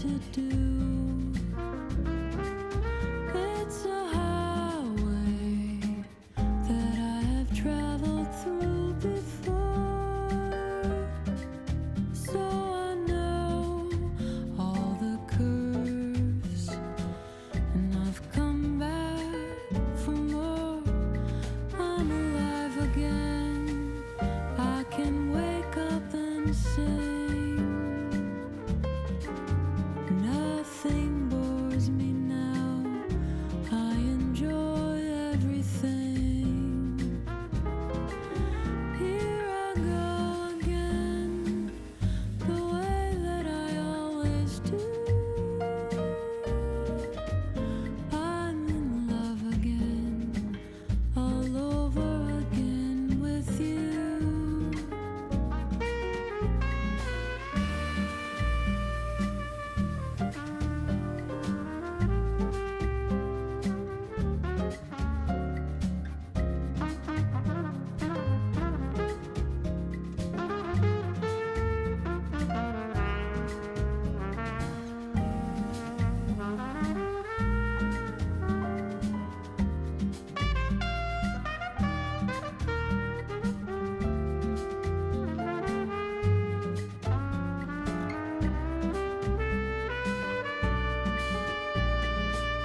to do. It's a highway that I have traveled through before, so I know all the curves, and I've come back for more. I'm alive again. I can wake up and sing. Nothing bores me now. I enjoy everything. Here I go again, the way that I always do. I'm in love again, all over again with you.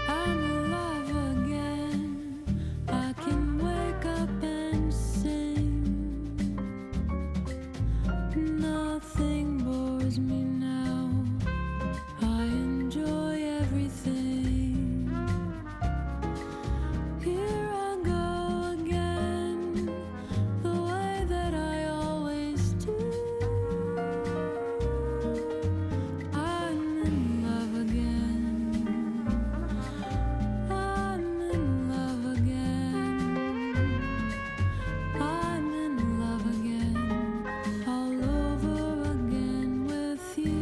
I'm alive again. I can wake up and sing. Nothing bores me now. I enjoy everything. Here I go again, the way that I always do. I'm in love again. I'm in love again. I'm in love again, all over again with you.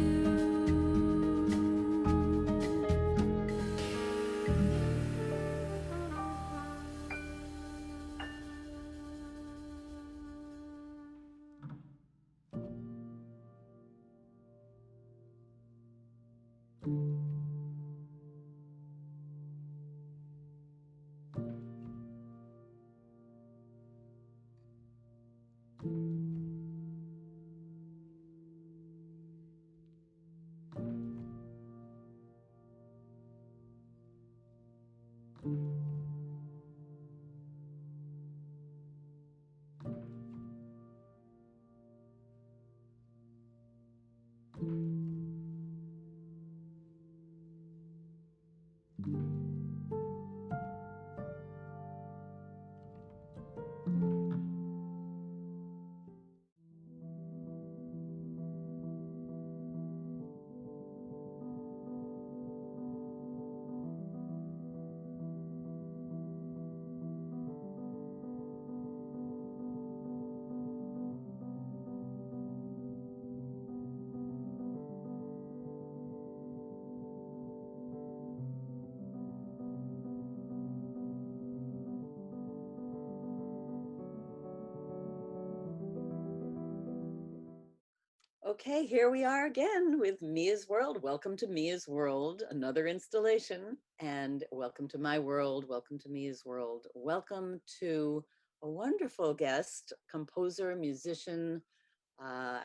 Okay, here we are again with Mia's World. Welcome to Mia's World, another installation, and welcome to my world. Welcome to Mia's World. Welcome to a wonderful guest, composer, musician, uh,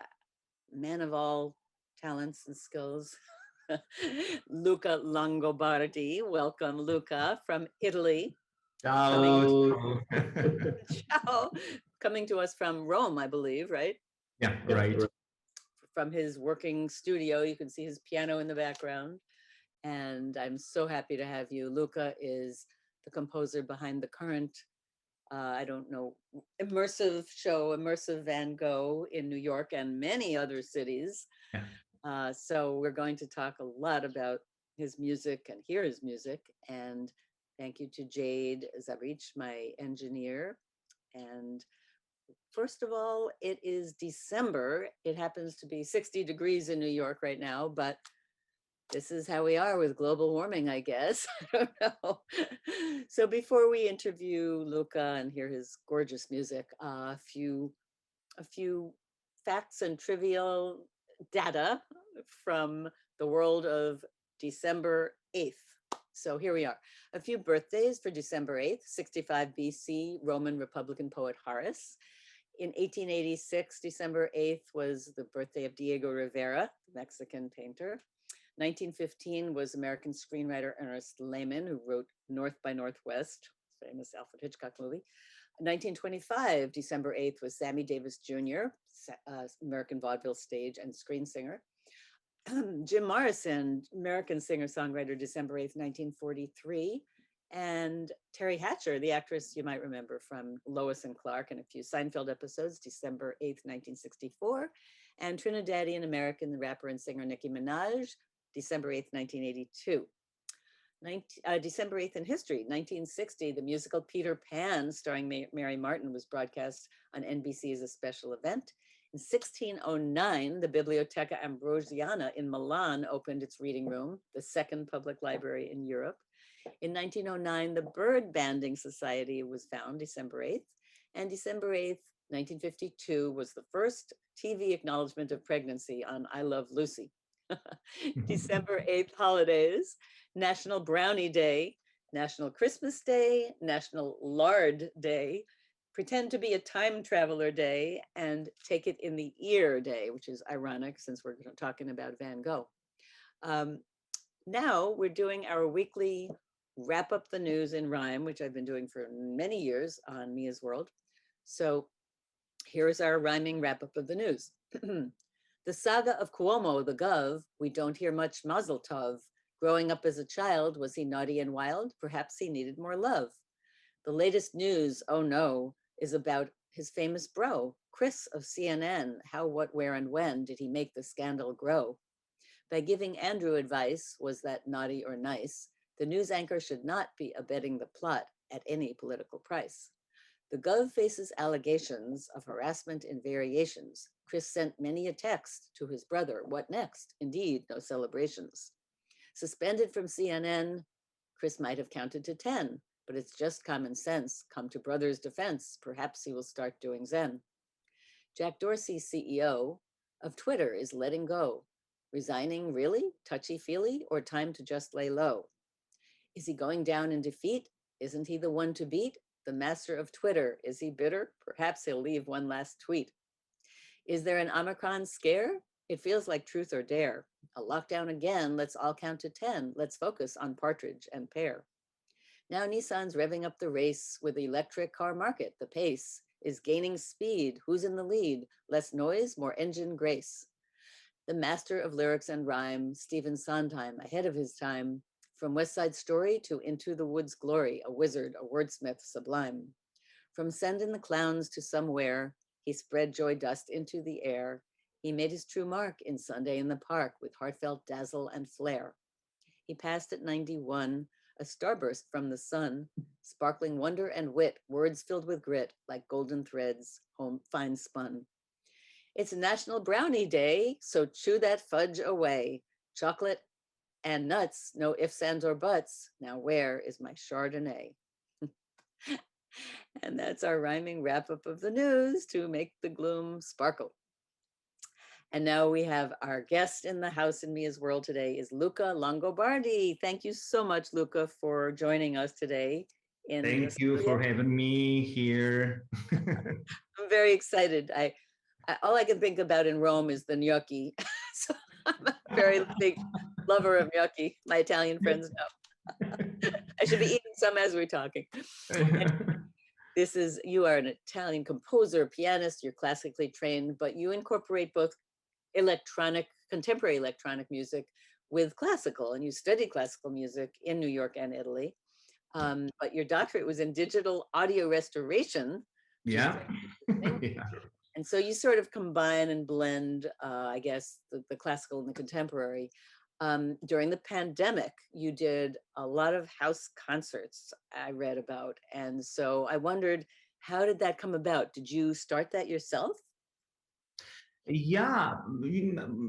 man of all talents and skills, Luca Longobardi. Welcome, Luca, from Italy. Coming, Ciao. ciao, coming to us from Rome, I believe, right? Yeah, right. From his working studio. You can see his piano in the background. And I'm so happy to have you. Luca is the composer behind the current, I don't know, immersive show, Immersive Van Gogh in New York and many other cities. Yeah. So we're going to talk a lot about his music and hear his music. And thank you to Jade Zarich, my engineer. And first of all, it is December. It happens to be 60 degrees in New York right now, but this is how we are with global warming, I guess. I don't know. So before we interview Luca and hear his gorgeous music, a few facts and trivial data from the world of December 8th. So here we are. A few birthdays for December 8th, 65 BC, Roman Republican poet Horace. In 1886, December 8th was the birthday of Diego Rivera, Mexican painter. 1915 was American screenwriter Ernest Lehman, who wrote North by Northwest, famous Alfred Hitchcock movie. 1925, December 8th, was Sammy Davis Jr., American vaudeville stage and screen singer. Jim Morrison, American singer-songwriter, December 8th, 1943. And Terry Hatcher, the actress you might remember from Lois and Clark and a few Seinfeld episodes, December 8th, 1964. And Trinidadian American rapper and singer Nicki Minaj, December 8th, 1982. December 8th in history, 1960, the musical Peter Pan starring Mary Martin was broadcast on NBC as a special event. In 1609, the Biblioteca Ambrosiana in Milan opened its reading room, the second public library in Europe. In 1909, the Bird Banding Society was found, December 8th. And December 8th, 1952 was the first TV acknowledgement of pregnancy on I Love Lucy. December 8th holidays, National Brownie Day, National Christmas Day, National Lard Day, Pretend to be a Time Traveler Day, and Take It in the Ear Day, which is ironic since we're talking about Van Gogh. Now we're doing our weekly Wrap Up the News in Rhyme, which I've been doing for many years on Mia's World. So here's our rhyming wrap up of the news. The saga of Cuomo, the Gov, we don't hear much mazel tov. Growing up as a child, was he naughty and wild? Perhaps he needed more love. The latest news, oh no, is about his famous bro, Chris of CNN. How, what, where, and when did he make the scandal grow? By giving Andrew advice, was that naughty or nice? The news anchor should not be abetting the plot at any political price. The Gov faces allegations of harassment in variations. Chris sent many a text to his brother. What next? Indeed, no celebrations. Suspended from CNN, Chris might have counted to 10, but it's just common sense. Come to brother's defense. Perhaps he will start doing Zen. Jack Dorsey, CEO of Twitter, is letting go. Resigning, really? Touchy-feely, or time to just lay low? Is he going down in defeat? Isn't he the one to beat? The master of Twitter, is he bitter? Perhaps he'll leave one last tweet. Is there an Omicron scare? It feels like truth or dare. A lockdown again, let's all count to 10. Let's focus on partridge and pear. Now Nissan's revving up the race with the electric car market. The pace is gaining speed. Who's in the lead? Less noise, more engine grace. The master of lyrics and rhyme, Stephen Sondheim, ahead of his time. From West Side Story to Into the Woods Glory, a wizard, a wordsmith sublime. From Send in the Clowns to Somewhere, he spread joy dust into the air. He made his true mark in Sunday in the Park with heartfelt dazzle and flair. He passed at 91, a starburst from the sun, sparkling wonder and wit, words filled with grit like golden threads, home fine spun. It's National Brownie Day, so chew that fudge away. Chocolate and nuts, no ifs, ands, or buts. Now where is my Chardonnay? And that's our rhyming wrap up of the news to make the gloom sparkle. And now we have our guest in the house in Mia's World today is Luca Longobardi. Thank you so much, Luca, for joining us today. Thank you for having me here. I'm very excited. All I can think about in Rome is the gnocchi. So I'm a very big lover of gnocchi. My Italian friends know. I should be eating some as we're talking. You are an Italian composer, pianist, you're classically trained, but you incorporate both contemporary electronic music with classical, and you studied classical music in New York and Italy. But your doctorate was in digital audio restoration. Yeah. Yeah. And so you sort of combine and blend, I guess, the classical and the contemporary. During the pandemic, you did a lot of house concerts I read about. And so I wondered, how did that come about? Did you start that yourself? Yeah,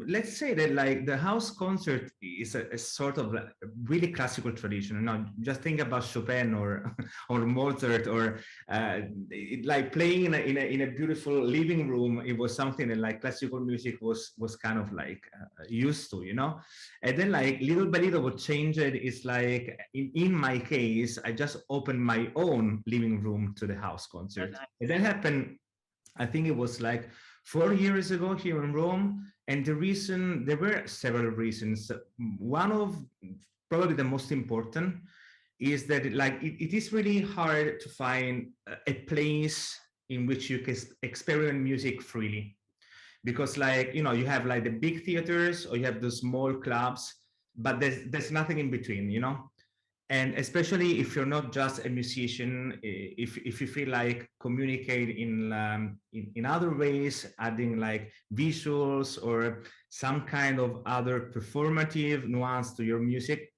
let's say that like the house concert is a sort of like a really classical tradition. Just think about Chopin or or Mozart or like playing in a beautiful living room. It was something that like classical music was kind of like used to, And then like little by little, what changed is like in my case, I just opened my own living room to the house Oh, concert, nice. and that happened. I think it was like 4 years ago here in Rome. And there were several reasons. One of probably the most important is that it is really hard to find a place in which you can experiment music freely. Because you have like the big theaters or you have the small clubs, but there's nothing in between. And especially if you're not just a musician, if you feel like communicate in other ways, adding like visuals or some kind of other performative nuance to your music,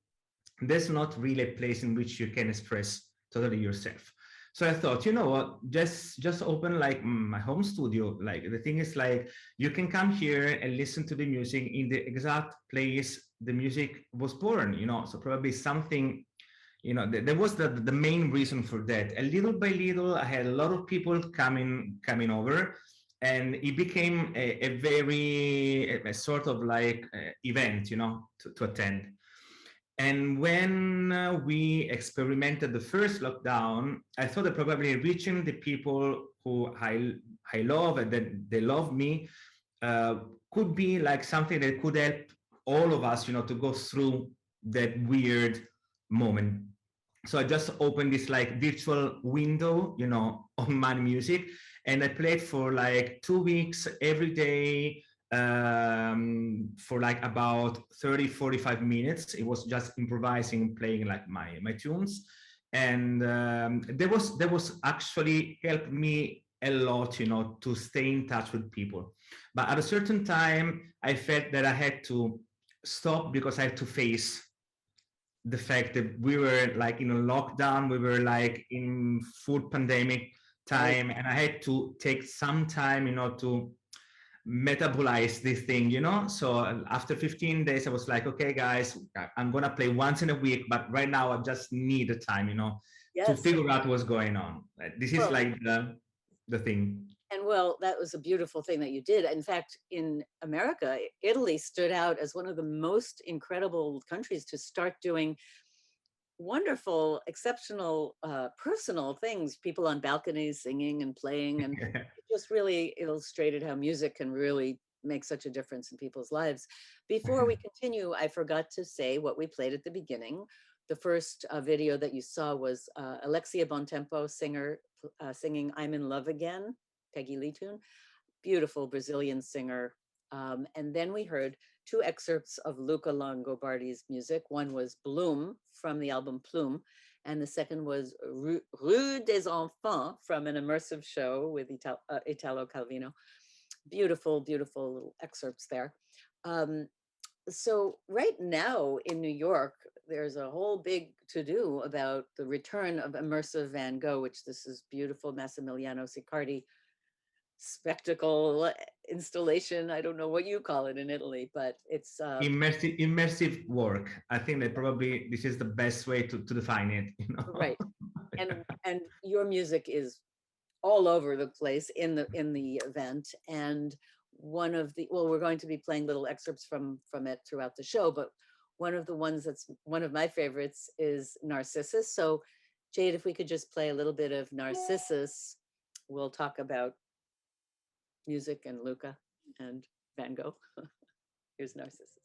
there's not really a place in which you can express totally yourself. So I thought, you know what, just open like my home studio. Like the thing is like you can come here and listen to the music in the exact place the music was born. So probably something, there was the main reason for that. A little by little, I had a lot of people coming over, and it became a very a sort of like event, to attend. And when we experimented the first lockdown, I thought that probably reaching the people who I love and that they love me uh, could be like something that could help all of us, to go through that weird moment. So I just opened this like virtual window, on my music, and I played for like 2 weeks every day, for like about 30, 45 minutes. It was just improvising, playing like my tunes. And there was actually helped me a lot, to stay in touch with people. But at a certain time, I felt that I had to stop because I had to face the fact that we were like in a lockdown, we were like in full pandemic Right. time, and I had to take some time, to metabolize this thing. So after 15 days, I was like, okay, guys, I'm gonna play once in a week, but right now I just need the time, to Yes. figure out what's going on. This is Well, like the thing. and well, that was a beautiful thing that you did. In fact, in America, Italy stood out as one of the most incredible countries to start doing wonderful, exceptional, personal things, people on balconies singing and playing. And it just really illustrated how music can really make such a difference in people's lives. Before we continue, I forgot to say what we played at the beginning. The first video that you saw was Alexia Bontempo, singer, singing I'm in Love Again, Peggy Lee tune, beautiful Brazilian singer. And then we heard two excerpts of Luca Longobardi's music. One was Bloom from the album Plume, and the second was Rue des Enfants from an immersive show with Italo Calvino. Beautiful, beautiful little excerpts there. So right now in New York, there's a whole big to-do about the return of immersive Van Gogh, which this is beautiful Massimiliano Siccardi spectacle installation. I don't know what you call it in Italy, but it's Immersive work. I think that probably this is the best way to define it. right. And your music is all over the place in the event. And one of the, well, we're going to be playing little excerpts from it throughout the show, but one of the ones that's one of my favorites is Narcissus. So Jade, if we could just play a little bit of Narcissus, we'll talk about music and Luca and Van Gogh. Here's Narcissus.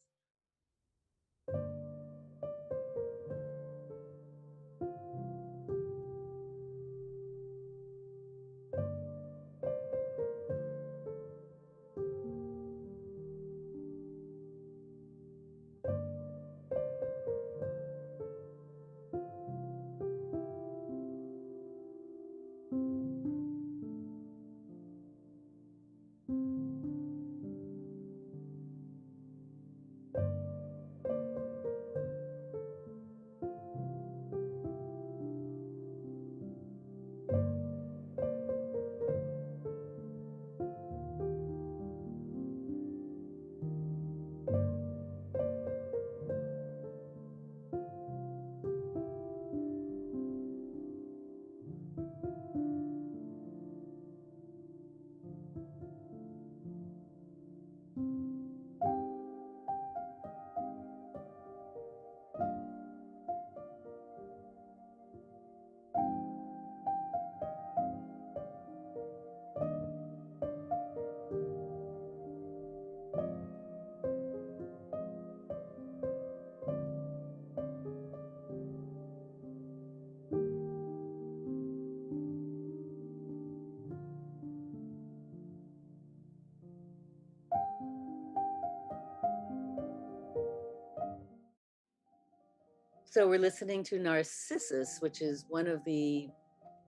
So we're listening to Narcissus, which is one of the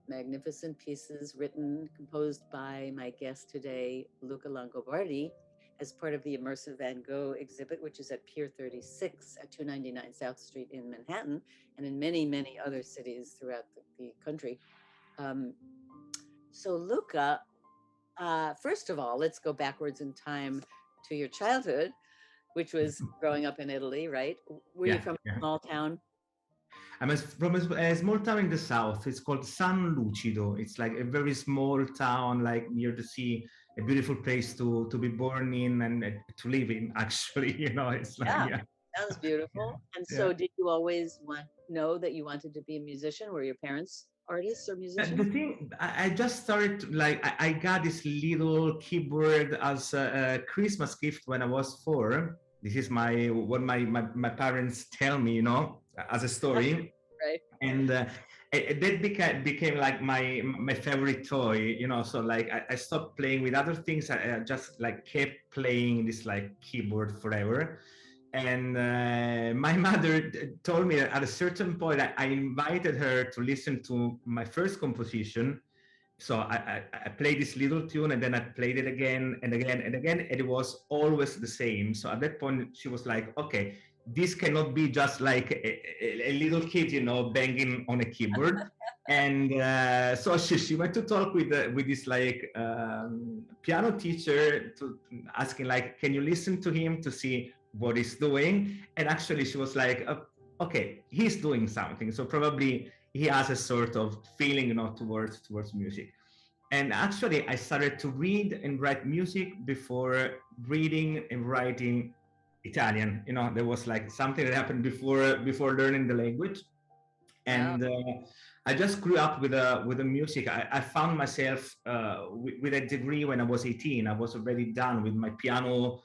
magnificent pieces written, composed by my guest today, Luca Longobardi, as part of the Immersive Van Gogh exhibit, which is at Pier 36 at 299 South Street in Manhattan and in many, many other cities throughout the country. Um, so, Luca, first of all, let's go backwards in time to your childhood, which was growing up in Italy, right? Were you Yeah, from a yeah. small town? I'm from a small town in the south. It's called San Lucido. It's like a very small town, like near the sea, a beautiful place to be born in and to live in. Actually, it's like Yeah, yeah, sounds yeah, beautiful. And yeah. so, did you always know that you wanted to be a musician? Were your parents artists or The musicians? thing, I just started like I got this little keyboard as a Christmas gift when I was 4. This is what my parents tell me, as a story. Right. And that became like my favorite toy, so like I stopped playing with other things. I just like kept playing this like keyboard forever. And my mother told me that at a certain point I invited her to listen to my first composition. So I played this little tune and then I played it again and again and again, and it was always the same. So at that point she was like, okay, this cannot be just like a little kid, banging on a keyboard. And so she went to talk with this like piano teacher, to asking like, can you listen to him to see what he's doing? And actually she was like, okay, he's doing something, so probably he has a sort of feeling, towards music. And actually, I started to read and write music before reading and writing Italian. There was like something that happened before learning the language. Wow. And I just grew up with the music. I found myself with a degree when I was 18. I was already done with my piano,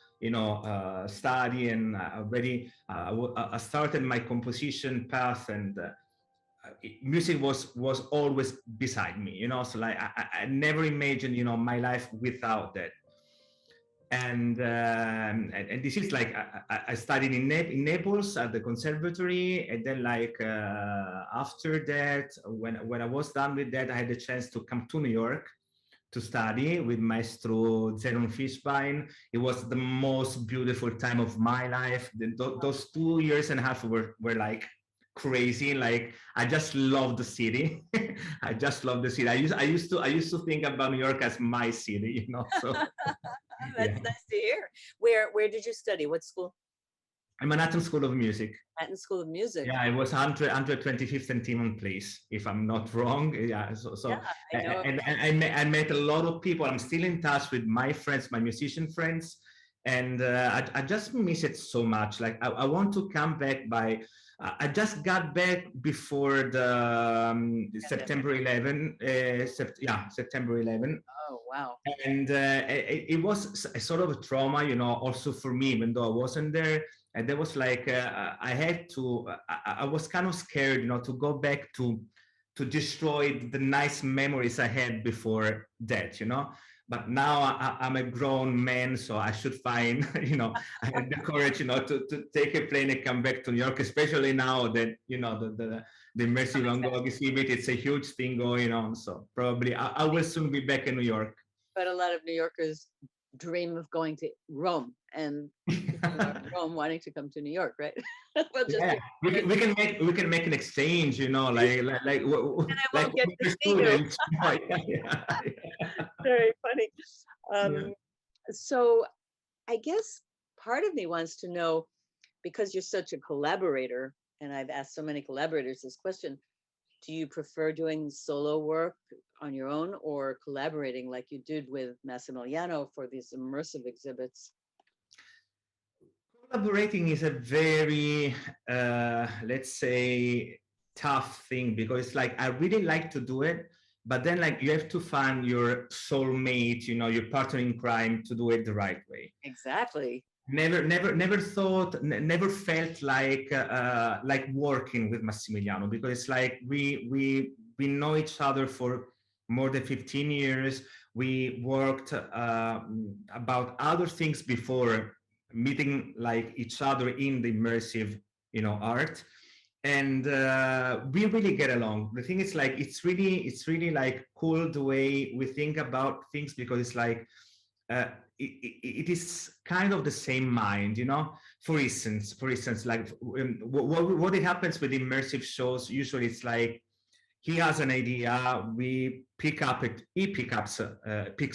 study, and I started my composition path. And music was always beside me, so like I never imagined, my life without that. And this is like I studied in Naples at the conservatory, and then like after that, when I was done with that, I had the chance to come to New York to study with Maestro Zenon Fishbein. It was the most beautiful time of my life. Those 2 years and a half were like crazy. Like I just love the city. I just love the city. I used to think about New York as my city, So yeah. That's nice to hear. Where did you study? What school? Manhattan School of Music. Manhattan School of Music. Yeah, it was 125th and Timon Place, if I'm not wrong. Yeah, Yeah, I know. and I met a lot of people. I'm still in touch with my friends, my musician friends, and I just miss it so much. Like I want to come back by. I just got back before the September 11. September 11. Oh, wow. And it was a sort of a trauma, also for me, even though I wasn't there. And there was like I had to. I was kind of scared, to go back to destroy the nice memories I had before that, But now I'm a grown man, so I should find, I had the courage, to take a plane and come back to New York, especially now that, the Immersive Van Gogh exhibit, it's a huge thing going on. So probably I will soon be back in New York. But a lot of New Yorkers dream of going to Rome and people are in Rome wanting to come to New York, right? Well, just Yeah, we can make an exchange, like and I like won't get to we're see you. students. Yeah. Very funny. Yeah. So I guess part of me wants to know, because you're such a collaborator, and I've asked so many collaborators this question, do you prefer doing solo work on your own or collaborating like you did with Massimiliano for these immersive exhibits? Collaborating is a very, let's say, tough thing, because it's like I really like to do it, but then like you have to find your soulmate, your partner in crime to do it the right way. Exactly. Never thought, never felt like working with Massimiliano, because it's like we know each other for more than 15 years. We worked about other things before meeting like each other in the immersive art. and we really get along. The thing is, like, it's really like cool the way we think about things, because it's like uh, it is kind of the same mind, you know. For instance, like what it happens with immersive shows, usually it's like he has an idea, we pick up it, he picks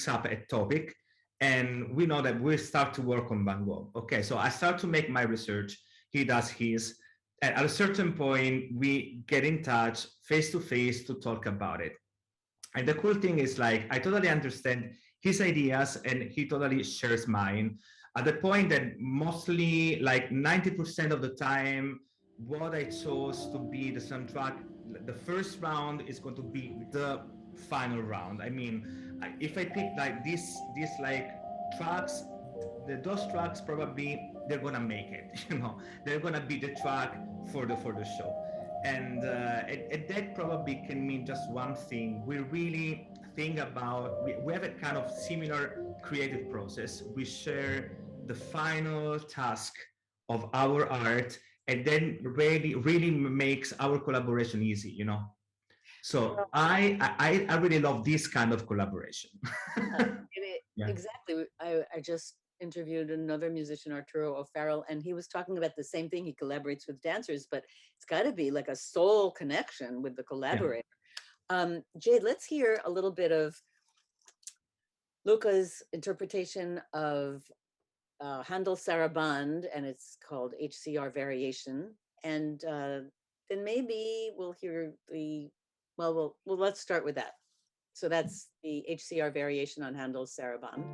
up a topic, and we know that we start to work on Van Gogh. Okay, so I start to make my research, he does his, and at a certain point we get in touch face to face to talk about it. And the cool thing is, like, I totally understand his ideas and he totally shares mine, at the point that mostly like 90% of the time what I chose to be the soundtrack, the first round is going to be the final round. I mean, if I pick like this like tracks, those tracks probably they're gonna make it, you know, they're gonna be the track for the show. And that probably can mean just one thing: we really think about, we have a kind of similar creative process, we share the final task of our art, and then really makes our collaboration easy, you know. So I really love this kind of collaboration. Yeah. Exactly. I just interviewed another musician, Arturo O'Farrell, and he was talking about the same thing. He collaborates with dancers, but it's got to be like a soul connection with the Yeah. collaborator. Jade, let's hear a little bit of Luca's interpretation of Handel's Saraband, and it's called HCR Variation. And then maybe we'll hear well, let's start with that. So that's the HCR Variation on Handel's Saraband.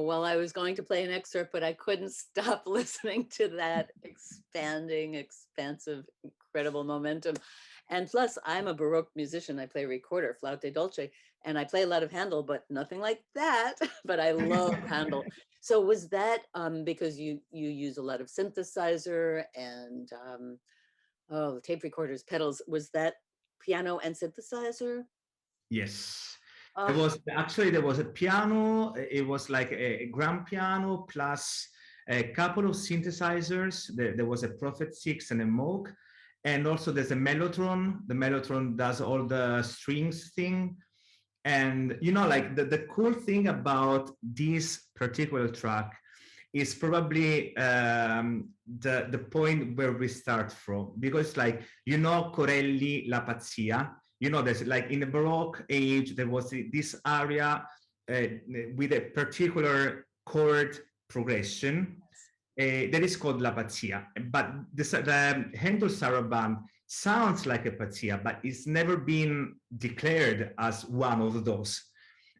well, I was going to play an excerpt, but I couldn't stop listening to that expanding, expansive, incredible momentum. And plus, I'm a Baroque musician. I play recorder, flauta dolce, and I play a lot of Handel, but nothing like that. But I love Handel. So was that because you use a lot of synthesizer and oh, tape recorders, pedals? Was that piano and synthesizer? Yes. There Oh, was actually there was a piano. It was like a grand piano plus a couple of synthesizers. There was a Prophet 6 and a Moog, and also there's a mellotron. The mellotron does all the strings thing. And you know, like the cool thing about this particular track is probably the point where we start from, because like, you know, Corelli La Pazzia, you know, there's like in the Baroque age there was this area with a particular chord progression that is called La Pazzia, but the Handel Saraband sounds like a pazzia, but it's never been declared as one of those.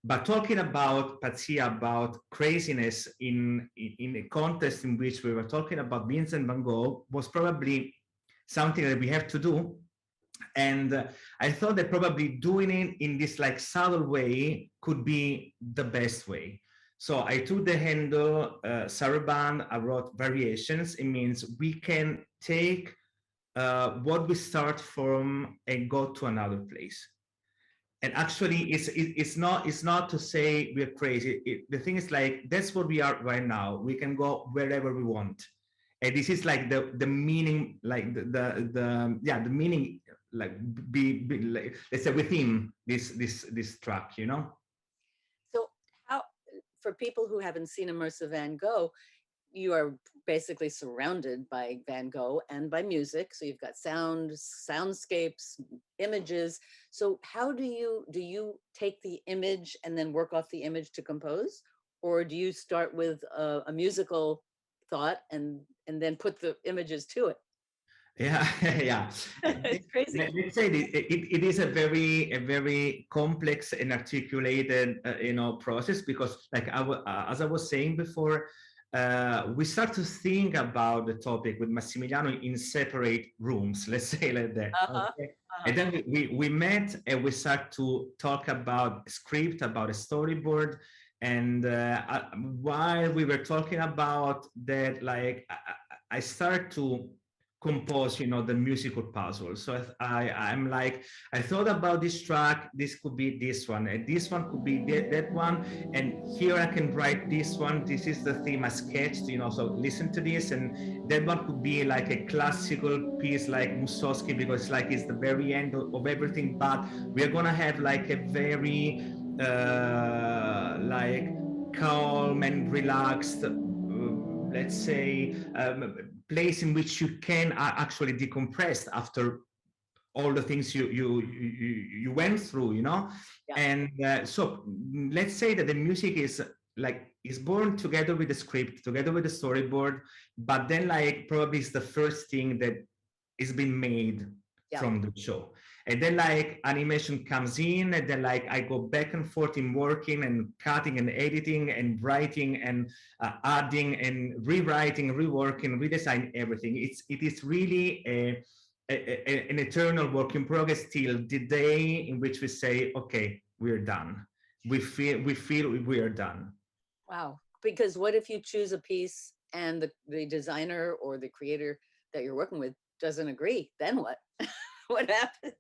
But talking about pazzia, about craziness in a context in which we were talking about Vincent van Gogh, was probably something that we have to do. And I thought that probably doing it in this like subtle way could be the best way. So I took the Handel Saraband, I wrote variations. It means we can take what we start from and go to another place. And actually, it's not to say we're crazy. The thing is like, that's what we are right now. We can go wherever we want. And this is like the meaning, like the meaning, like be like, let's say within this track, you know. so how, for people who haven't seen Immersive Van Gogh, you are basically surrounded by Van Gogh and by music. So you've got sound, soundscapes, images. So how do you take the image and then work off the image to compose, or do you start with a musical thought and then put the images to it? Yeah, yeah. It's crazy. Let's say it is a very complex and articulated, you know, process, because like as I was saying before, we start to think about the topic with Massimiliano in separate rooms, let's say like that. Uh-huh. Okay. Uh-huh. And then we met and we start to talk about a script, about a storyboard. And while we were talking about that, like I start to compose, you know, the musical puzzle. So I'm like, I thought about this track, this could be this one, and this one could be that one, and here I can write this one, this is the theme I sketched, you know, so listen to this. And that one could be like a classical piece like Mussorgsky, because like it's the very end of everything, but we're gonna have like a very like calm and relaxed, let's say, place in which you can actually decompress after all the things you went through, you know. Yeah. And so let's say that the music is like is born together with the script, together with the storyboard, but then like probably it's the first thing that is being made Yeah. from the show. And then like animation comes in, and then like I go back and forth in working and cutting and editing and writing and adding and rewriting, reworking, redesign everything. It is really an eternal work in progress till the day in which we say, okay, we're done. We feel we are done. Wow. Because what if you choose a piece and the designer or the creator that you're working with doesn't agree? Then what? What happens?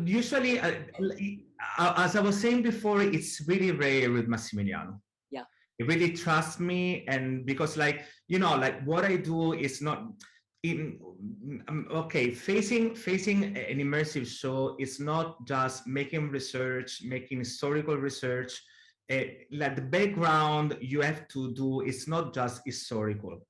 Usually, as I was saying before, it's really rare with Massimiliano. Yeah. He really trusts me, and because like, you know, like what I do is not in okay, facing an immersive show is not just making research, making historical research. Like the background you have to do is not just historical.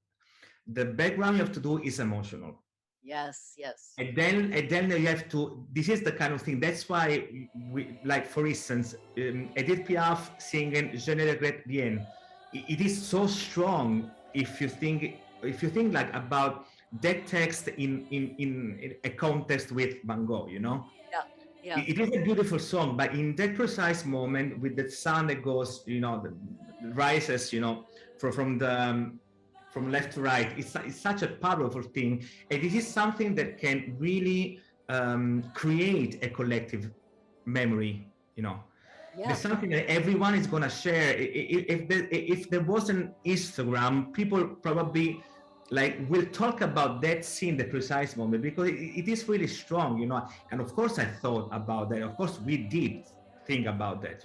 The background you have to do is emotional. Yes, yes. And then you have to, this is the kind of thing, that's why we, like for instance, Edith Piaf singing Je ne regrette rien, it is so strong. If you think like about that text in a context with Van Gogh, you know. Yeah, yeah. It is a beautiful song, but in that precise moment with the sun that goes, you know, rises, from left to right. It's such a powerful thing, and this is something that can really create a collective memory. There's Yeah. something that everyone is gonna share. If there was an Instagram, people probably like will talk about that scene, the precise moment, because it is really strong. And of course, I thought about that. Of course, we did think about that.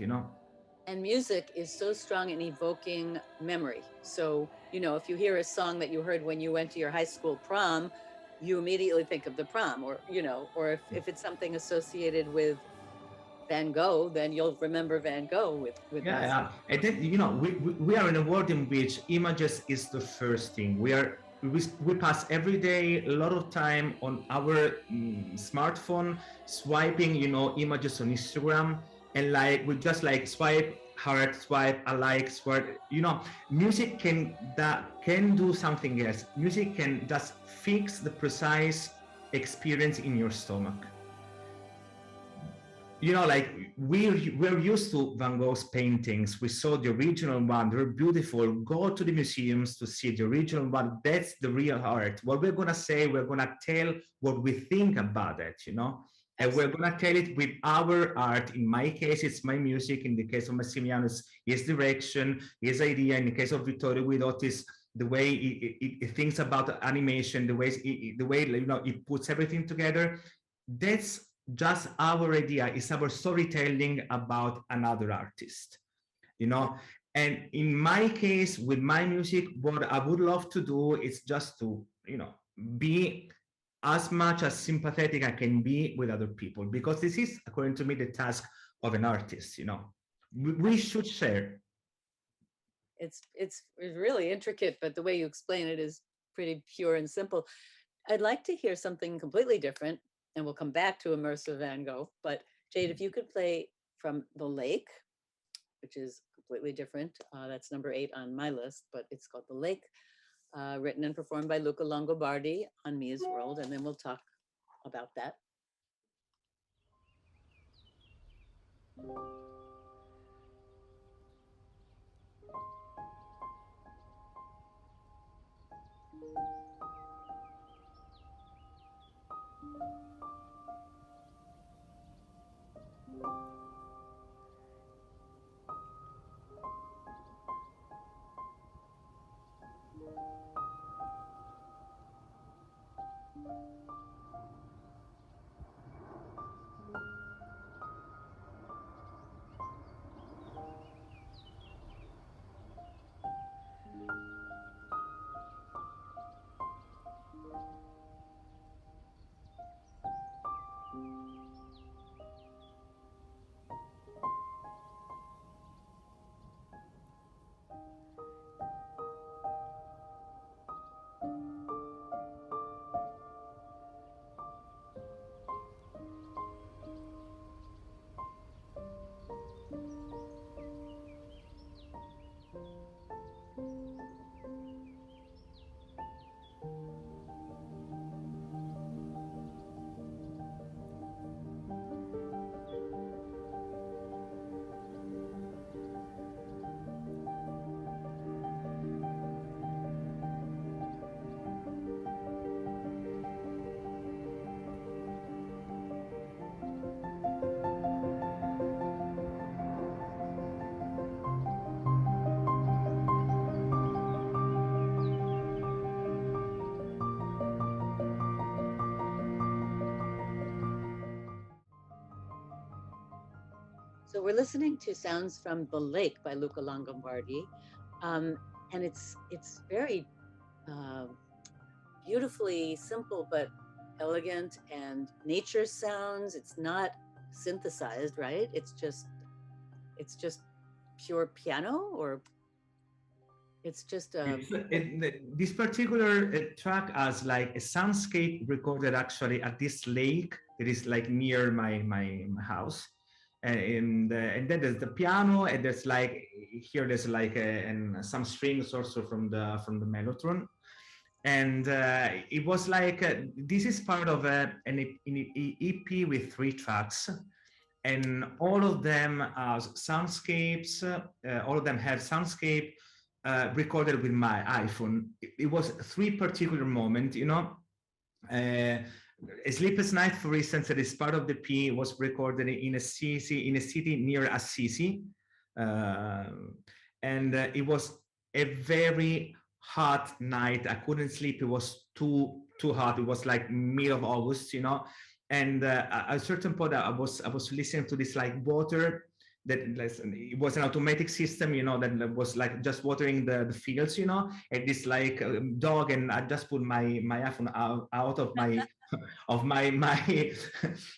And music is so strong in evoking memory. So, if you hear a song that you heard when you went to your high school prom, you immediately think of the prom, or if it's something associated with Van Gogh, then you'll remember Van Gogh with Yeah, that yeah. song. And then we are in a world in which images is the first thing. We pass every day a lot of time on our smartphone swiping, images on Instagram, and like we just like swipe heart, swipe a like, swipe. Music can do something else. Music can just fix the precise experience in your stomach. Like we're used to Van Gogh's paintings. We saw the original one; they're beautiful. Go to the museums to see the original one. That's the real art. What we're gonna say, we're gonna tell what we think about it. And we're Absolutely. gonna tell it with our art. In my case, it's my music. In the case of Massimiliano, it's his direction, his idea. In the case of Vittorio Guidotti, it's the way he thinks about animation, the way he puts everything together. That's just our idea. It's our storytelling about another artist you Yeah. know and in my case, with my music, what I would love to do is just to be as much as sympathetic I can be with other people, because this is, according to me, the task of an artist. We should share. It's really intricate, but the way you explain it is pretty pure and simple. I'd like to hear something completely different, and we'll come back to immersive Van Gogh. But Jade, if you could play from The Lake, which is completely different. That's number 8 on my list, but it's called The Lake, written and performed by Luca Longobardi on Mia's World, and then we'll talk about that. So we're listening to Sounds from the Lake by Luca Longobardi, um, and it's very uh, beautifully simple but elegant and nature sounds. It's not synthesized, right? It's just pure piano, or it's just This particular track has like a soundscape recorded actually at this lake that is like near my house, and then there's the piano, and there's like here there's like and some strings also from the mellotron. And it was like this is part of an EP with 3 tracks, and all of them are soundscapes. All of them have soundscape recorded with my iPhone. It was three particular moments, you know. Uh, a Sleepless Night, for instance, that is part of the P, was recorded in a city near Assisi, uh, and it was a very hot night. I couldn't sleep. It was too hot. It was like mid of August, you know. And at a certain point, I was listening to this like water that it was an automatic system, you know, that was like just watering the fields, you know, and this like dog, and I just put my iPhone out of my of my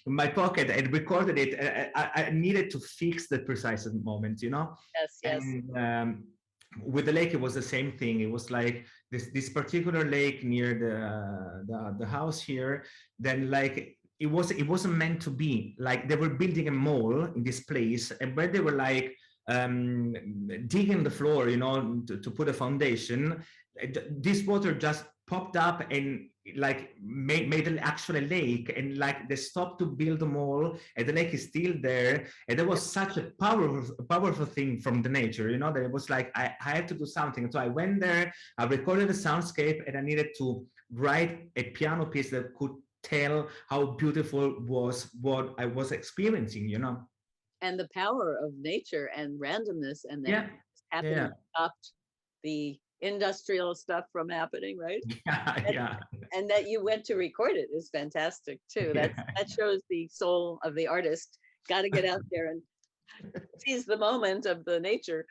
my pocket and recorded it. I needed to fix the precise moment, you know. Yes, yes. And with the lake, it was the same thing. It was like this particular lake near the house here. Then like it wasn't meant to be. Like they were building a mall in this place, and when they were like digging the floor, you know, to put a foundation, this water just popped up and like made an actual lake, and like they stopped to build the mall and the lake is still there, and that was such a powerful thing from the nature, you know, that it was like I had to do something. So I went there, I recorded the soundscape, and I needed to write a piano piece that could tell how beautiful was what I was experiencing, you know. And the power of nature and randomness, and that Yeah, just happened yeah, and stopped the industrial stuff from happening, right? yeah, And, yeah, and that you went to record it is fantastic too. yeah. That shows the soul of the artist. Got to get out there and seize the moment of the nature.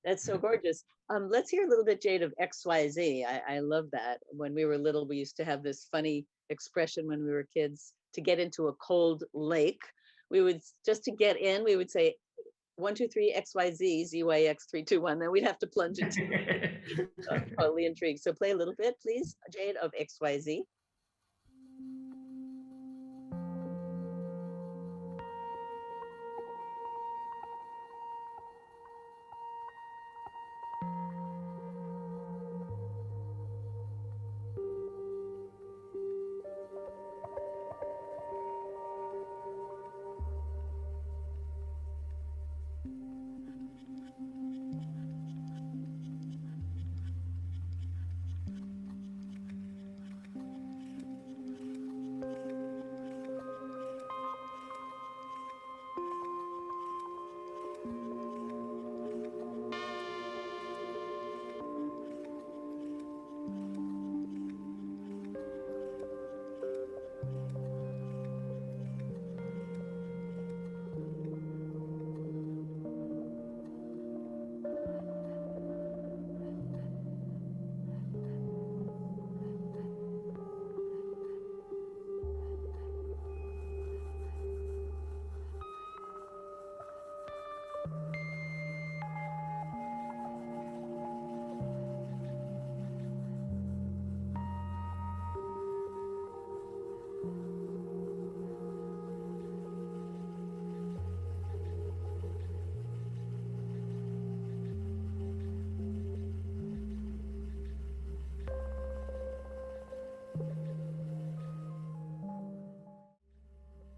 That's so gorgeous. Let's hear a little bit, Jade, of XYZ. I love that. When we were little, we used to have this funny expression when we were kids to get into a cold lake. We would, just to get in, we would say 1, 2, 3, XYZ, ZYX 3, 2, 1. Then we'd have to plunge into it. I'm totally intrigued. So play a little bit, please, Jade, of XYZ.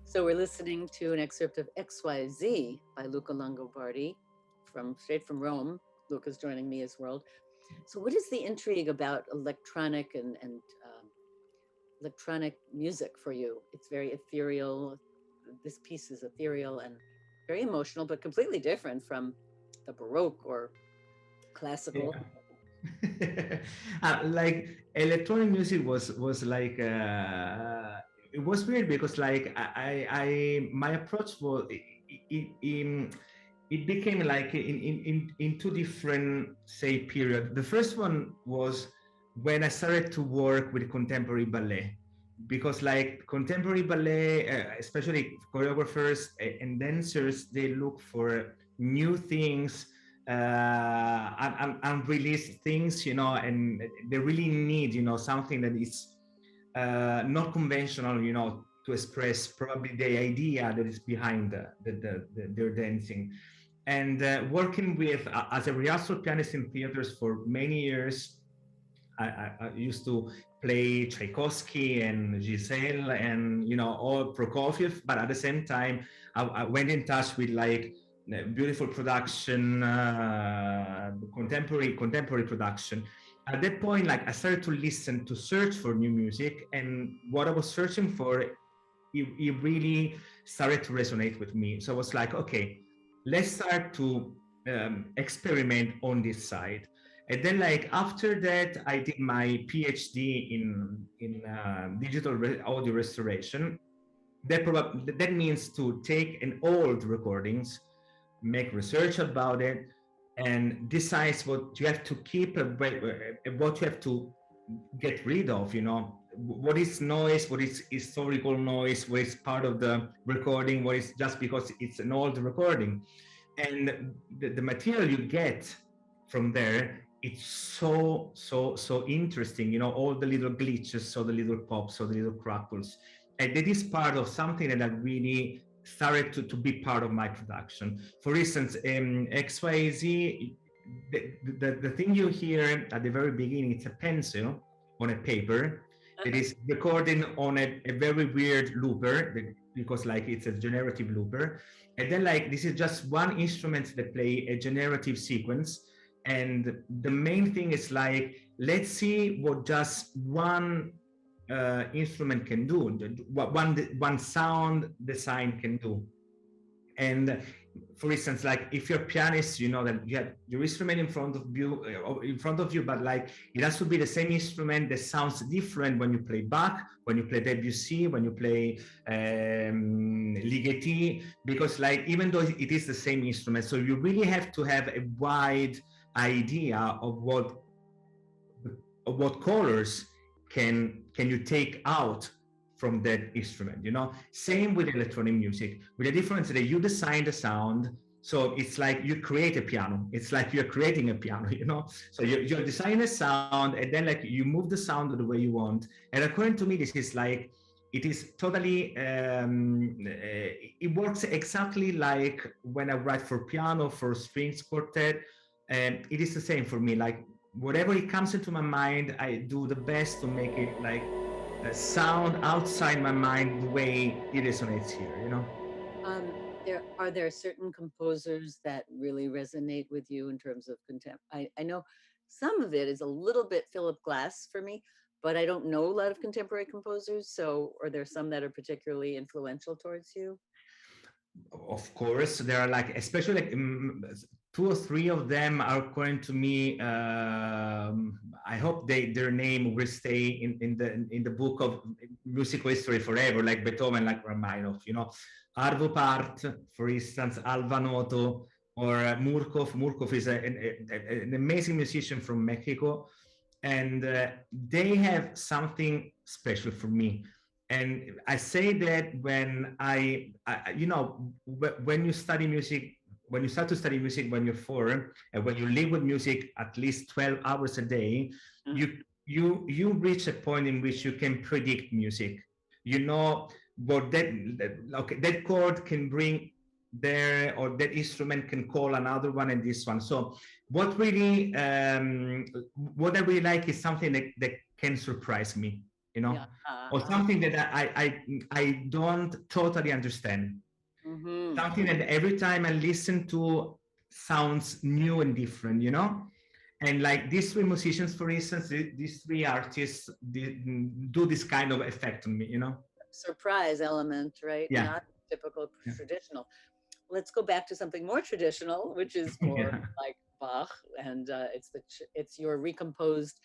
So we're listening to an excerpt of XYZ by Luca Longobardi, straight from Rome. Luca's joining me as world. So what is the intrigue about electronic and electronic music for you? It's very ethereal. This piece is ethereal and very emotional, but completely different from the Baroque or classical. Yeah. Like electronic music was like it was weird because like I my approach was it became like in two different say period. The first one was when I started to work with contemporary ballet, because like contemporary ballet, especially choreographers and dancers, they look for new things, unreleased things, you know, and they really need, you know, something that is not conventional, you know, to express probably the idea that is behind their dancing. And working with as a rehearsal pianist in theaters for many years, I used to play Tchaikovsky and Giselle and all Prokofiev, but at the same time, I went in touch with like beautiful production, contemporary production. At that point, like I started to listen, to search for new music, and what I was searching for, it really started to resonate with me. So I was like, okay, let's start to experiment on this side. And then, like after that, I did my PhD in digital audio restoration. That means to take an old recordings, make research about it, and decides what you have to keep and what you have to get rid of. What is noise, what is historical noise, what is part of the recording, what is just because it's an old recording. And the material you get from there, it's so interesting. All the little glitches, so the little pops, so the little crackles, and that is part of something that I really started to be part of my production. For instance, XYZ, the thing you hear at the very beginning, it's a pencil on a paper that is recording on a very weird looper, because like it's a generative looper. And then like this is just one instrument that play a generative sequence. And the main thing is like, let's see what just one instrument can do, what one sound design can do. And for instance, like if you're a pianist, you know that you have your instrument in front of you, but like it has to be the same instrument that sounds different when you play Bach, when you play Debussy, when you play Ligeti, because like even though it is the same instrument, so you really have to have a wide idea of what colors can you take out from that instrument. Same with electronic music, with the difference that you design the sound. So it's like you create a piano, it's like you're creating a piano. So you're designing a sound, and then like you move the sound the way you want. And according to me, this is like, it is totally it works exactly like when I write for piano, for strings quartet. And it is the same for me. Like whatever it comes into my mind, I do the best to make it like sound outside my mind the way it resonates here. Are there certain composers that really resonate with you in terms of I know some of it is a little bit Philip Glass for me, but I don't know a lot of contemporary composers. So are there some that are particularly influential towards you? Of course, there are like, especially like two or three of them are according to me. I hope their name will stay in the book of musical history forever, like Beethoven, like Rachmaninoff. Arvo Part, for instance, Alva Noto, or Murkov. Murkov is an amazing musician from Mexico, and they have something special for me. And I say that when when you study music, when you start to study music when you're 4, and when you live with music at least 12 hours a day, you reach a point in which you can predict music. What that chord can bring there, or that instrument can call another one, and this one. So what I really like is something that can surprise me, Yeah. or something that I don't totally understand. Something that every time I listen to sounds new and different, And like these three musicians, for instance, these three artists do this kind of effect on me. Surprise element, right? Yeah. Not typical Yeah. traditional. Let's go back to something more traditional, which is more Yeah. like Bach, and it's your recomposed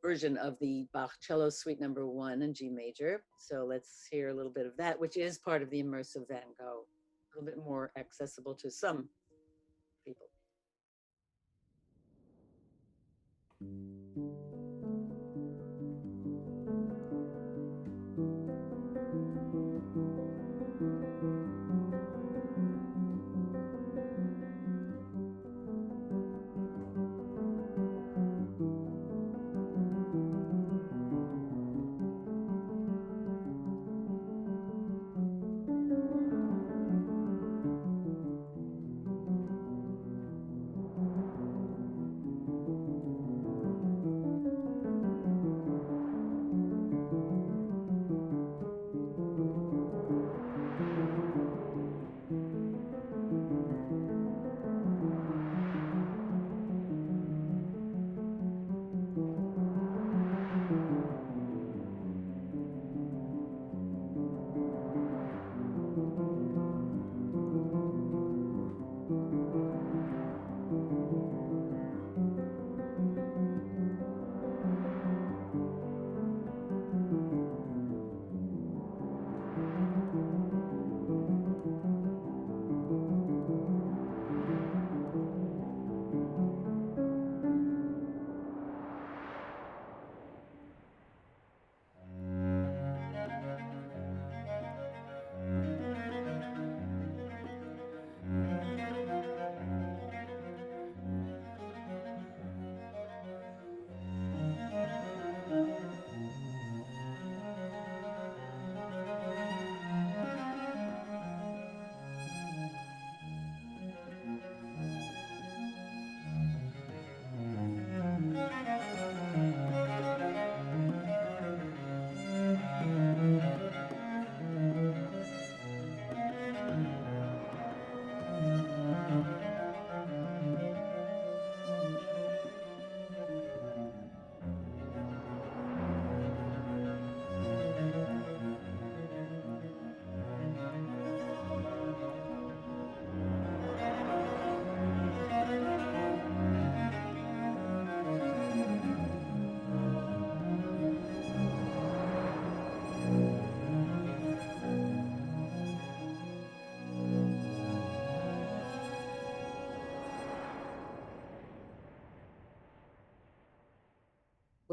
version of the Bach Cello Suite Number 1 in G major. So let's hear a little bit of that, which is part of the immersive Van Gogh, a little bit more accessible to some people.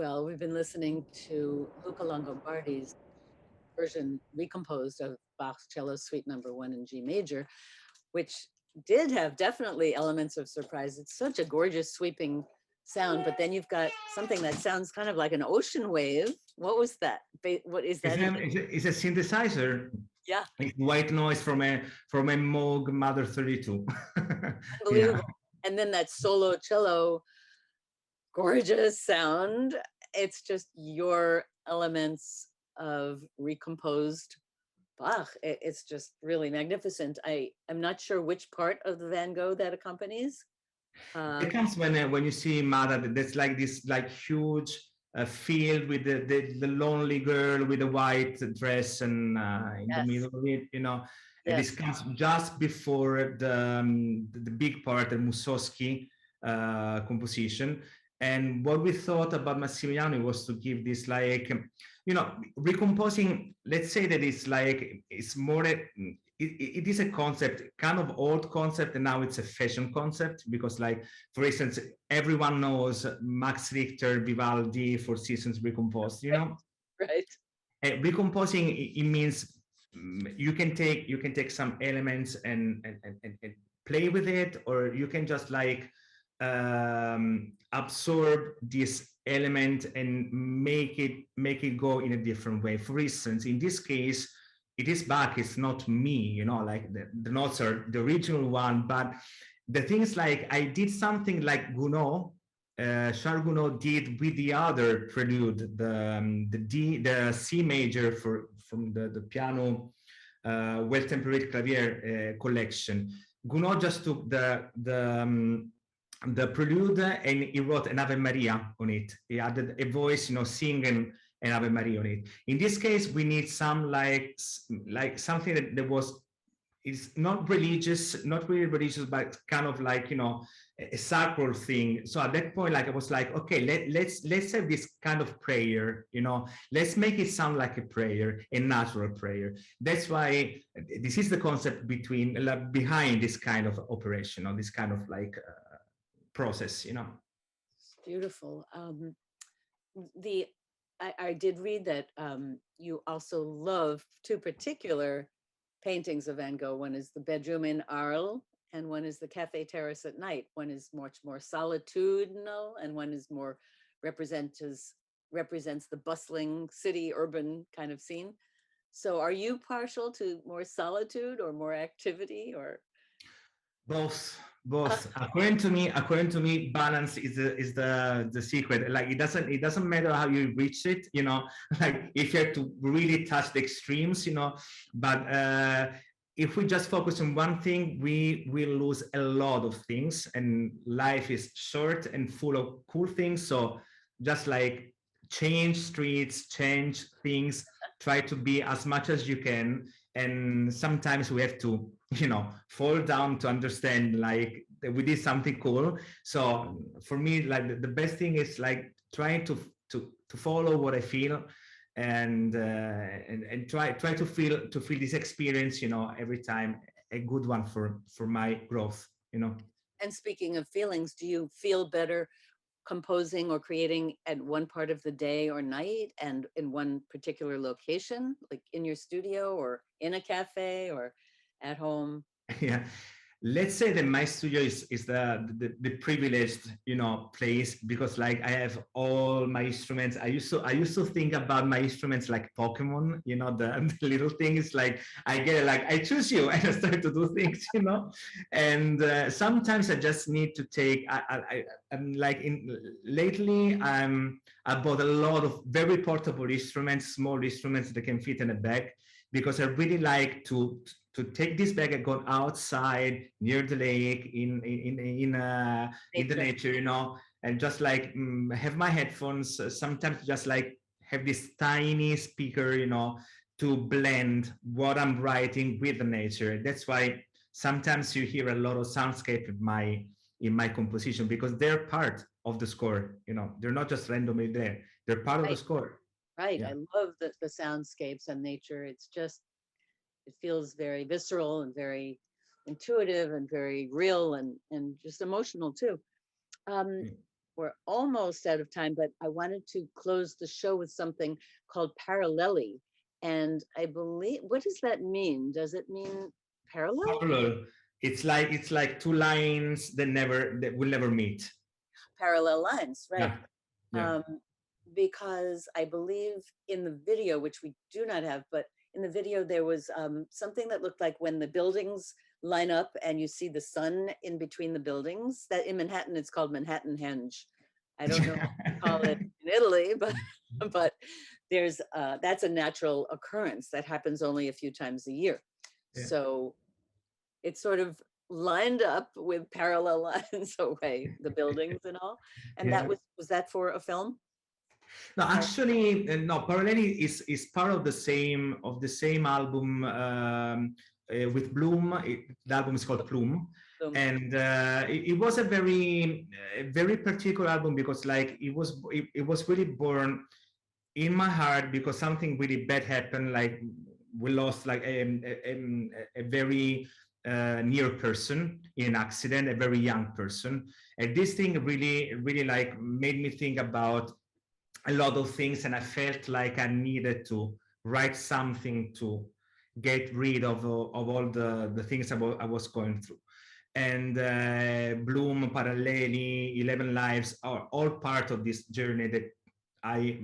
Well, we've been listening to Luca Longobardi's version recomposed of Bach's Cello Suite Number One in G major, which did have definitely elements of surprise. It's such a gorgeous sweeping sound, but then you've got something that sounds kind of like an ocean wave. What was that? What is that even? It's a synthesizer. Yeah, It's white noise from a Moog Mother 32. Yeah. unbelievable. And then that solo cello, gorgeous sound. It's just your elements of recomposed Bach. It's just really magnificent. I'm not sure which part of the Van Gogh that accompanies. It comes when you see Mara, there's like this like huge field with the lonely girl with the white dress and in the Yes, middle of it, you know. And this yes, comes just before the big part, the Mussorgsky composition. And what we thought about Massimiliano was to give this like, you know, recomposing. Let's say that it's like it's more it is a concept, kind of old concept, and now it's a fashion concept because, like, for instance, everyone knows Max Richter, Vivaldi, Four Seasons recomposed. You know, right. recomposing it means you can take some elements and play with it, or you can just like absorb this element and make it go in a different way. For instance, in this case, it is Bach, it's not me, you know, like the notes are the original one, but the thing is like I did something like Gounod, Charles Gounod did with the other prelude, the C major from the piano well-tempered clavier collection. Gounod just took the prelude and he wrote an Ave Maria on it. He added a voice, you know, singing an Ave Maria on it. In this case, we need some like something that was it's not religious, not really religious, but kind of like, you know, a sacral thing. So at that point, like I was like, okay, let's have this kind of prayer, you know, let's make it sound like a prayer, a natural prayer. That's why this is the concept behind this kind of operation, or this kind of like process, you know. It's beautiful. The I did read that you also love two particular paintings of Van Gogh. One is the bedroom in Arles, and one is the cafe terrace at night. One is much more solitudinal, and one is more represents the bustling city urban kind of scene. So, are you partial to more solitude or more activity, or? Both, both. According to me, balance is the secret. Like it doesn't matter how you reach it, you know. Like if you have to really touch the extremes, you know. But if we just focus on one thing, we will lose a lot of things. And life is short and full of cool things. So just like change streets, change things. Try to be as much as you can, and sometimes we have to, you know, fall down to understand like that we did something cool. So for me, like the best thing is like trying to follow what I feel, and try to feel this experience, you know, every time a good one for my growth, you know. And speaking of feelings, do you feel better composing or creating at one part of the day or night and in one particular location, like in your studio or in a cafe or at home? Yeah, let's say that my studio is the privileged, you know, place, because like I have all my instruments. I used to think about my instruments like Pokemon, you know, the little things. Like I get like I choose you and I start to do things, you know. And sometimes I just need to take I'm like in lately I bought a lot of very portable instruments, small instruments that can fit in a bag, because I really like to take this bag and go outside near the lake in the Nature. nature, you know, and just like have my headphones. Sometimes just like have this tiny speaker, you know, to blend what I'm writing with the nature. That's why sometimes you hear a lot of soundscape in my composition, because they're part of the score. You know, they're not just randomly there. They're part of the Right, score. right. Yeah. I love the soundscapes and nature. It's just, it feels very visceral and very intuitive and very real and just emotional too. Um, Mm. we're almost out of time, but I wanted to close the show with something called paralleli. And I believe, what does that mean? Does it mean parallel? Parallel. It's like two lines that will never meet. Parallel lines, right? Yeah, yeah. Um, because I believe in the video, which we do not have, but in the video there was something that looked like when the buildings line up and you see the sun in between the buildings. That in Manhattan, it's called Manhattan Henge. I don't know what we call it in Italy, but but there's that's a natural occurrence that happens only a few times a year. Yeah. So it's sort of lined up with parallel lines away, the buildings and all. And that Yeah. was that for a film? No, actually, no. Paralleli is part of the same album with Bloom. The album is called Plume, Film. and it was a very particular album because like it was really born in my heart because something really bad happened. Like we lost like a very near person in an accident, a very young person, and this thing really like made me think about a lot of things, and I felt like I needed to write something to get rid of all the things I was going through. And Bloom, Paralleli, 11 Lives are all part of this journey that I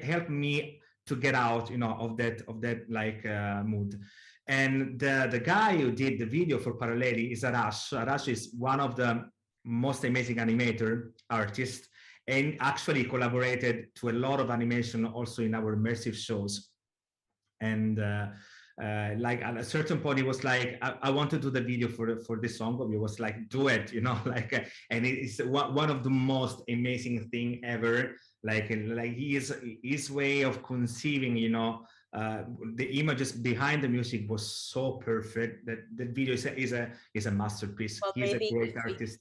helped me to get out, you know, of that like mood. And the guy who did the video for Paralleli is Arash. Arash is one of the most amazing animator artists and actually collaborated to a lot of animation also in our immersive shows. And like at a certain point, it was like I want to do the video for this song, but it was like do it, you know, like and it's one of the most amazing thing ever. Like his way of conceiving, you know, the images behind the music was so perfect that the video is a masterpiece. Well, He's a maybe great artist.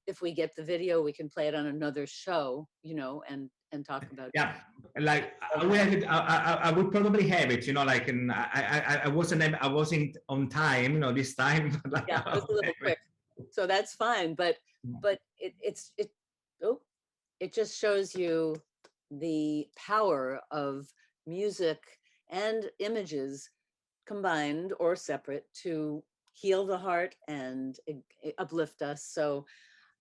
if we get the video, we can play it on another show, you know, and talk about. Yeah, like I will have it, I would probably have it, you know, like and I wasn't on time, you know, this time. But like, Yeah, it was a little quick, so that's fine. But it oh, it just shows you the power of music and images combined or separate to heal the heart and uplift us. So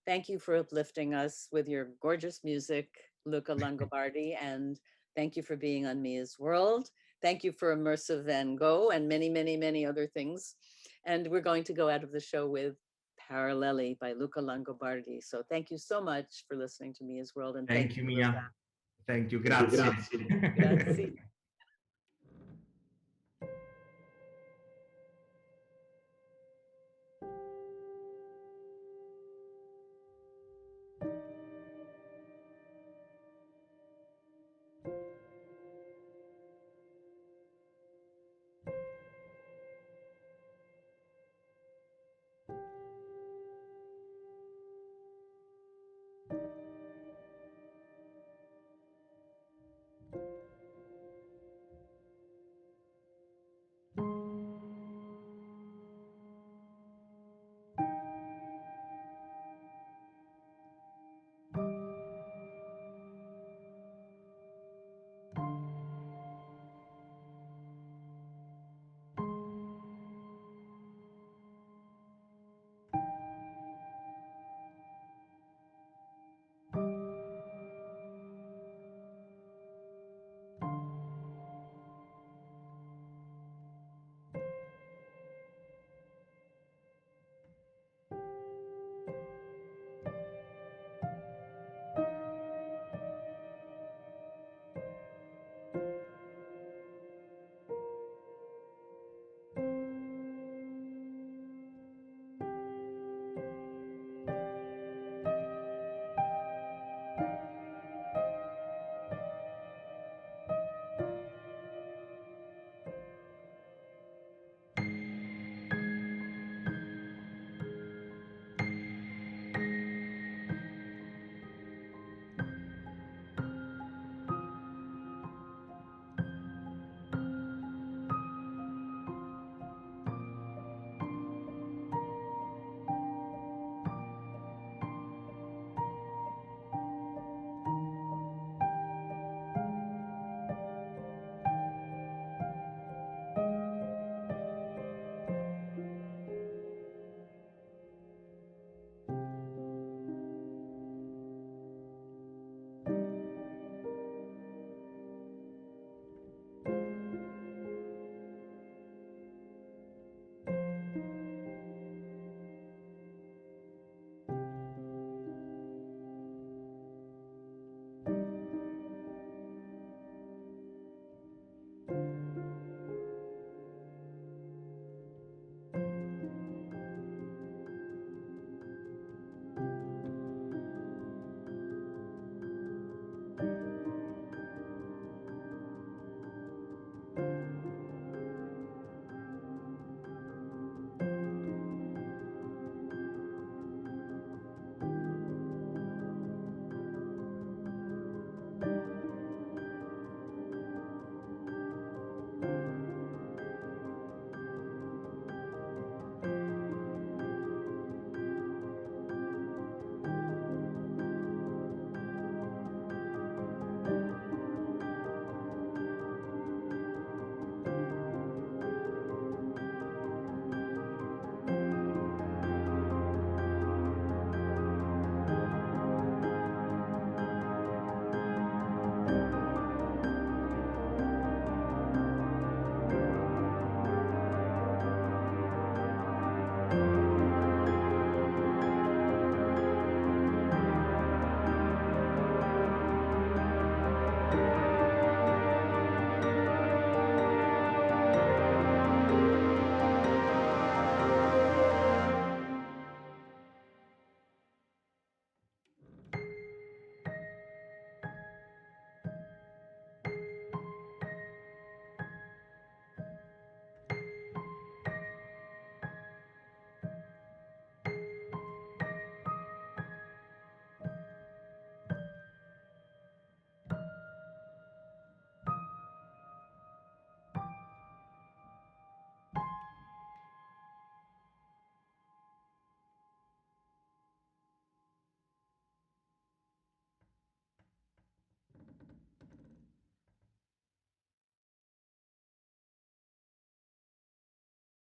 thank you for uplifting us with your gorgeous music, Luca Longobardi, and thank you for being on Mia's World. Thank you for Immersive Van Gogh and many, many, many other things. And we're going to go out of the show with Paralleli by Luca Longobardi. So thank you so much for listening to Mia's World, and thank thank you, you, Luca. Mia. Thank you. Thank you. Grazie. Grazie. Grazie.